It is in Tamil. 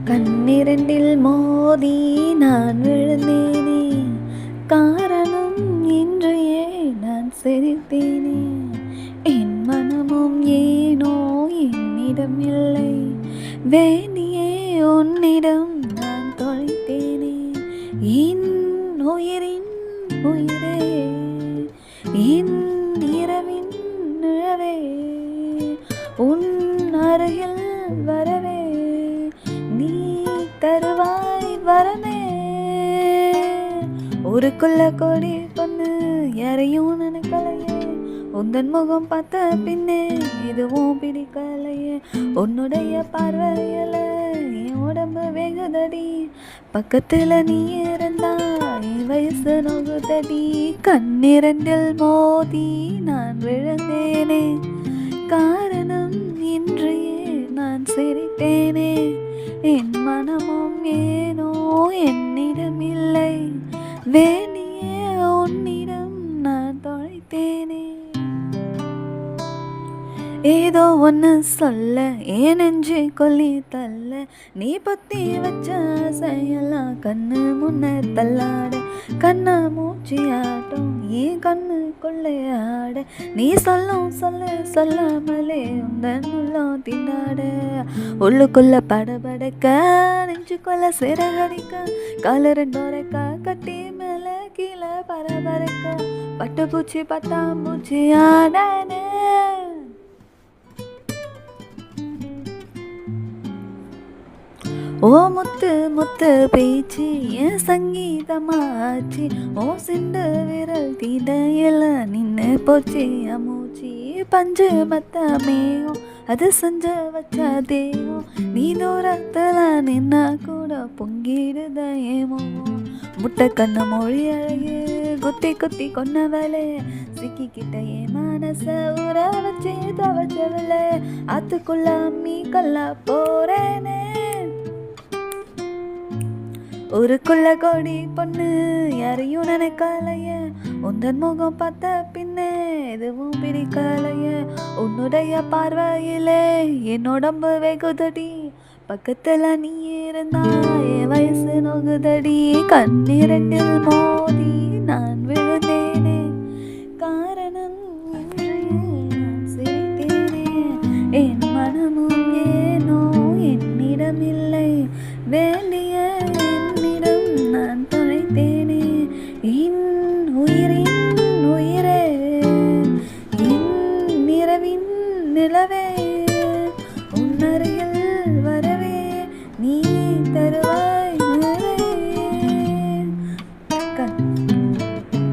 கண்ணிரண்டில் மோதி நான் விழுந்தேனே, காரணம் இன்றையே நான் சிரித்தேனே. என் மனமும் ஏனோ என்னிடம் இல்லை, வேண்டியே உன்னிடம் நான் தொலைத்தேனே. என் உயிரின் உயிரே, என் இரவின் நிழவே, உன் அருகில் வரவே நீ தருவாய் வரமே. ஊருக்குள்ள கோடி பொண்ணு யாரையும் நினைக்கலையே, உந்தன் முகம் பார்த்த பின்னே எதுவும் பிடிக்கலையே. உன்னுடைய பார்வையில என் உடம்பு வேகுதடி, பக்கத்துல நீ இருந்தா என் வயசு நோகுதடி. கண்ணிரண்டில் மோதி நான் விழுந்தேனே, காரணம் இன்றையே நான் சிரித்தேனே. என் மனமும் ஏனோ என்னிடம் இல்லை, வேண்டியே உன்னிடம் நான் தொலைத்தேனே. ஏதோ ஒன்று சொல்ல ஏன் நெஞ்சு கொல்லி தள்ள, நீ பத்தி வச்ச ஆசையெல்லாம் கண்ணு முன்ன தள்ளாட. கண்ணா மூச்சி ஆட்டம் ஏன் கண்ணு கொள்ளையாட, நீ சொல்லும் சொல்ல சொல்லாமலே உந்தன் உள்ளம் திண்டாட. உள்ளுக்குள்ள படபடக்க நெஞ்சுக்குள்ள சிறகடிக்க, கால ரெண்டோரைக்க கட்டி மேல கீழே பரபரக்க. பட்டுப்பூச்சி பட்டாம்பூச்சி ஆடானே. ஓ முத்து முத்து பேச்சு என் சங்கீதமாச்சு, ஓ சிண்டு விரல் தீடையில நின்று போச்சு அமூச்சி. பஞ்சு மத்தமேயும் அது செஞ்ச வச்ச தேவும், நீ தூரத்துல நின்னா கூட பொங்கிடுத ஏமோ. முட்டை கண்ணு மொழி அழகு குத்தி குத்தி கொன்னவளே, சிக்கிக்கிட்ட என் மனச ஊற வச்சு துவச்சவளே. ஆத்துக்குள்ள அம்மி கல்லா போறேனே. ஊருக்குள்ள கோடி பொண்ணு யாரையும் நினைக்கலைய, உந்தன் முகம் பார்த்த பின்னே எதுவும் பிடிக்கலைய. உன்னுடைய பார்வையிலே என் உடம்பு வெகுதடி, பக்கத்துல நீ இருந்தா என் வயசு நோகுதடி. கண்ணிரண்டில் மோதி நான் விழுந்தேனே, காரணம் இன்றையே நான் சிரித்தேனே. என் மனமும் ஏனோ என்னிடம் இல்லை, வேண்டிய என்னிடம் நான் தொலைத்தேனே. என் உயிரின் உயிரே, என் இரவின் நிலவே, உன் அருகில் வரவே நீ தருவாய்